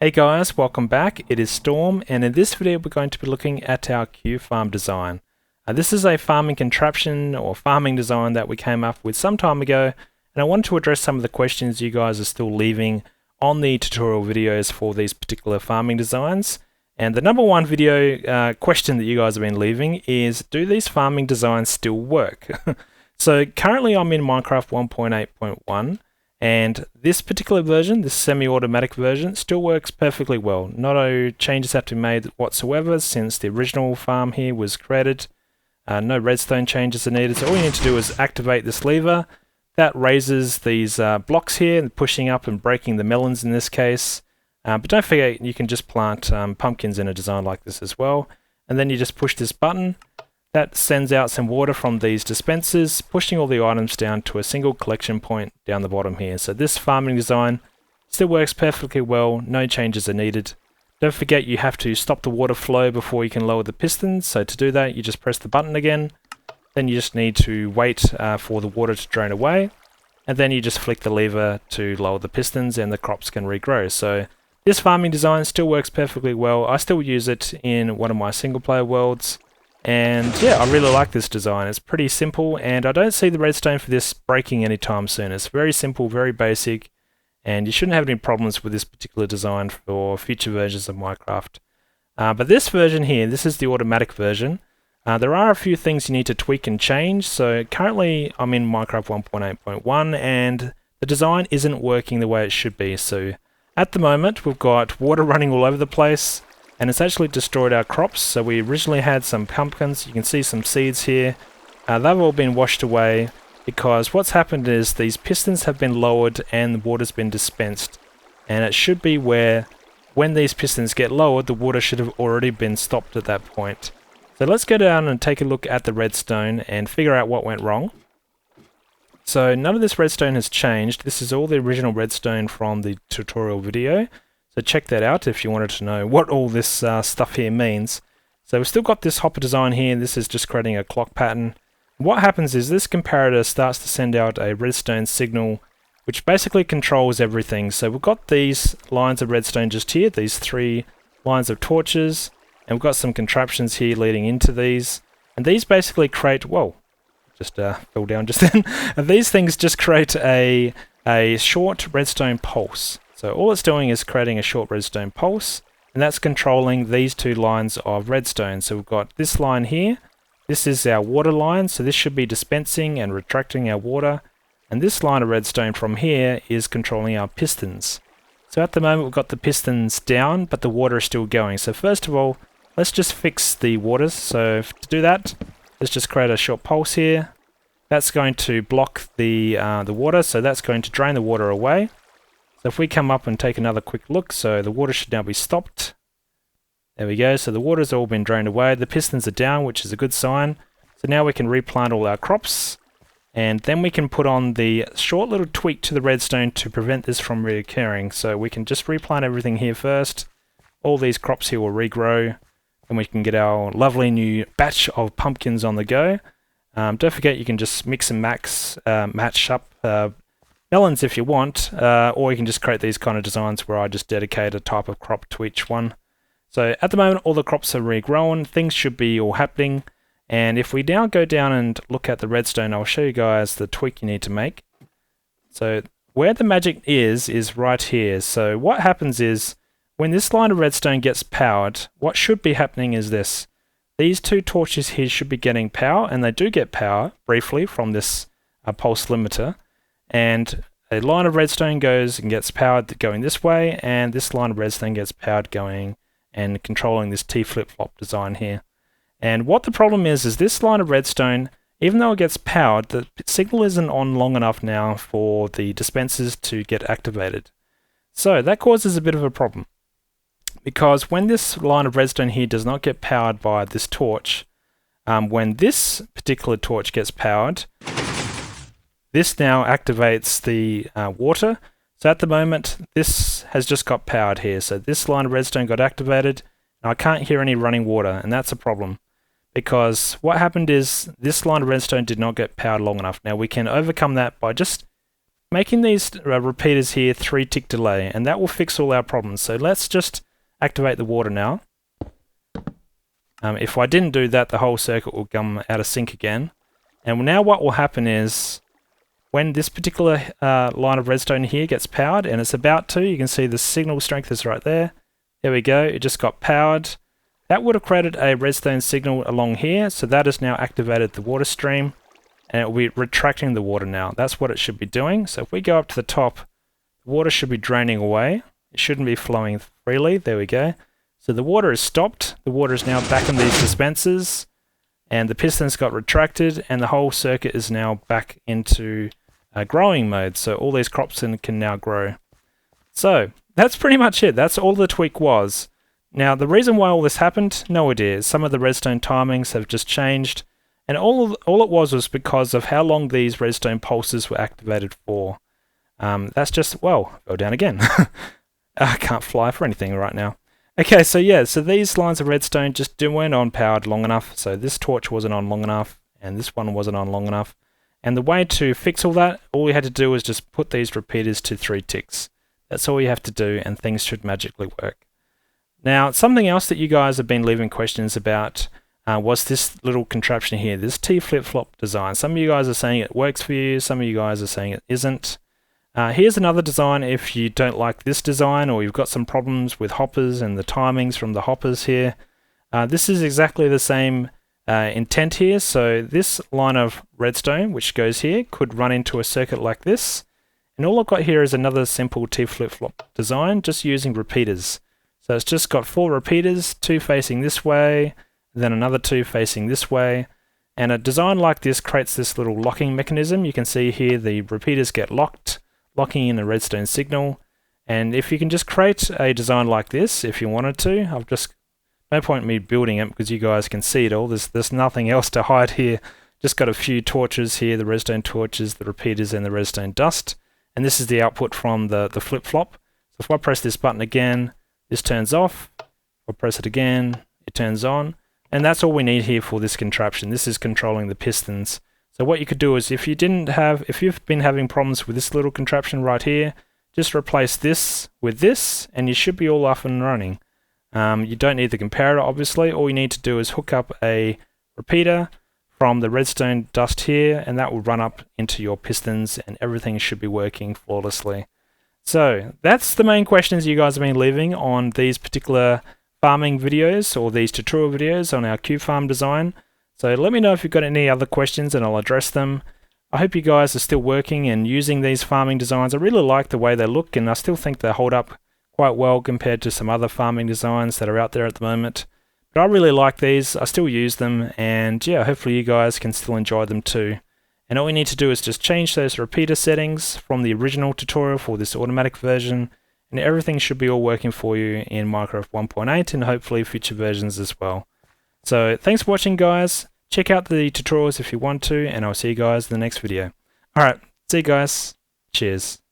Hey guys, welcome back. It is Storm, and in this video we're going to be looking at our Q-Farm design. This is a farming contraption or farming design that we came up with some time ago, and I wanted to address some of the questions you guys are still leaving on the tutorial videos for these particular farming designs. And the number one video question that you guys have been leaving is, do these farming designs still work? So currently I'm in Minecraft 1.8.1. And this particular version, this semi-automatic version, still works perfectly well. No changes have to be made whatsoever since the original farm here was created. No redstone changes are needed. So all you need to do is activate this lever. That raises these blocks here, pushing up and breaking the melons in this case. But don't forget, you can just plant pumpkins in a design like this as well. And then you just push this button. That sends out some water from these dispensers, pushing all the items down to a single collection point down the bottom here. So this farming design still works perfectly well, no changes are needed. Don't forget you have to stop the water flow before you can lower the pistons, so to do that you just press the button again, then you just need to wait for the water to drain away, and then you just flick the lever to lower the pistons and the crops can regrow. So this farming design still works perfectly well. I still use it in one of my single player worlds. And yeah, I really like this design. It's pretty simple, and I don't see the redstone for this breaking anytime soon. It's very simple, very basic, and you shouldn't have any problems with this particular design for future versions of Minecraft. But this version here, this is the automatic version. There are a few things you need to tweak and change. So currently I'm in Minecraft 1.8.1 and the design isn't working the way it should be. So at the moment we've got water running all over the place. And it's actually destroyed our crops. So we originally had some pumpkins. You can see some seeds here. They've all been washed away because what's happened is these pistons have been lowered and the water's been dispensed. And it should be where when these pistons get lowered, the water should have already been stopped at that point. So let's go down and take a look at the redstone and figure out what went wrong. So none of this redstone has changed. This is all the original redstone from the tutorial video. So check that out if you wanted to know what all this stuff here means. So we've still got this hopper design here. This is just creating a clock pattern. What happens is this comparator starts to send out a redstone signal, which basically controls everything. So we've got these lines of redstone just here, these 3 lines of torches, and we've got some contraptions here leading into these. And these basically create, whoa, just fell down just then. These things just create a short redstone pulse. So all it's doing is creating a short redstone pulse, and that's controlling these 2 lines of redstone. So we've got this line here, this is our water line, so this should be dispensing and retracting our water, and this line of redstone from here is controlling our pistons. So at the moment we've got the pistons down, but the water is still going. So first of all, let's just fix the waters. So to do that, let's just create a short pulse here. That's going to block the water, so that's going to drain the water away. So if we come up and take another quick look, so the water should now be stopped. There we go, so the water's all been drained away. The pistons are down, which is a good sign. So now we can replant all our crops. And then we can put on the short little tweak to the redstone to prevent this from reoccurring. So we can just replant everything here first. All these crops here will regrow. And we can get our lovely new batch of pumpkins on the go. Don't forget you can just mix and match up melons if you want, or you can just create these kind of designs where I just dedicate a type of crop to each one. So at the moment all the crops are regrown, things should be all happening, and if we now go down and look at the redstone, I'll show you guys the tweak you need to make. So where the magic is right here. So what happens is when this line of redstone gets powered, what should be happening is this. These 2 torches here should be getting power, and they do get power briefly from this pulse limiter. And a line of redstone goes and gets powered going this way, and this line of redstone gets powered going and controlling this T flip-flop design here. And what the problem is this line of redstone, even though it gets powered, the signal isn't on long enough now for the dispensers to get activated. So that causes a bit of a problem. Because when this line of redstone here does not get powered by this torch, when this particular torch gets powered, this now activates the water. So at the moment, this has just got powered here. So this line of redstone got activated, and I can't hear any running water, and that's a problem. Because what happened is this line of redstone did not get powered long enough. Now we can overcome that by just making these repeaters here 3 tick delay, and that will fix all our problems. So let's just activate the water now. If I didn't do that, the whole circuit will come out of sync again. And now what will happen is, when this particular line of redstone here gets powered, and it's about to, you can see the signal strength is right there. There we go, it just got powered. That would have created a redstone signal along here, so that has now activated the water stream, and it will be retracting the water now. That's what it should be doing. So if we go up to the top, the water should be draining away. It shouldn't be flowing freely. There we go. So the water is stopped. The water is now back in these dispensers, and the pistons got retracted, and the whole circuit is now back into growing mode. So all these crops can now grow. So that's pretty much it. That's all the tweak was. Now the reason why all this happened, no idea. Some of the redstone timings have just changed, and all it was because of how long these redstone pulses were activated for. That's just, well, go down again. I can't fly for anything right now. Okay, so yeah, so these lines of redstone just weren't on powered long enough. So this torch wasn't on long enough, and this one wasn't on long enough. And the way to fix all that, all we had to do was just put these repeaters to 3 ticks. That's all you have to do, and things should magically work. Now, something else that you guys have been leaving questions about was this little contraption here, this T flip-flop design. Some of you guys are saying it works for you, some of you guys are saying it isn't. Here's another design if you don't like this design, or you've got some problems with hoppers and the timings from the hoppers here. This is exactly the same intent here. So this line of redstone, which goes here, could run into a circuit like this. And all I've got here is another simple T flip-flop design, just using repeaters. So it's just got 4 repeaters, 2 facing this way, then another 2 facing this way. And a design like this creates this little locking mechanism. You can see here the repeaters get locked, locking in a redstone signal. And if you can just create a design like this, if you wanted to, no point in me building it because you guys can see it all. There's nothing else to hide here. Just got a few torches here, the redstone torches, the repeaters, and the redstone dust. And this is the output from the flip-flop. So if I press this button again, this turns off. If I press it again, it turns on. And that's all we need here for this contraption. This is controlling the pistons. So what you could do is, if you've been having problems with this little contraption right here, just replace this with this, and you should be all up and running. You don't need the comparator, obviously. All you need to do is hook up a repeater from the redstone dust here, and that will run up into your pistons, and everything should be working flawlessly. So that's the main questions you guys have been leaving on these particular farming videos, or these tutorial videos on our cube farm design. So let me know if you've got any other questions and I'll address them. I hope you guys are still working and using these farming designs. I really like the way they look, and I still think they hold up quite well compared to some other farming designs that are out there at the moment. But I really like these, I still use them, and yeah, hopefully you guys can still enjoy them too. And all we need to do is just change those repeater settings from the original tutorial for this automatic version, and everything should be all working for you in Minecraft 1.8 and hopefully future versions as well. So thanks for watching, guys. Check out the tutorials if you want to, and I'll see you guys in the next video. Alright, see you guys. Cheers.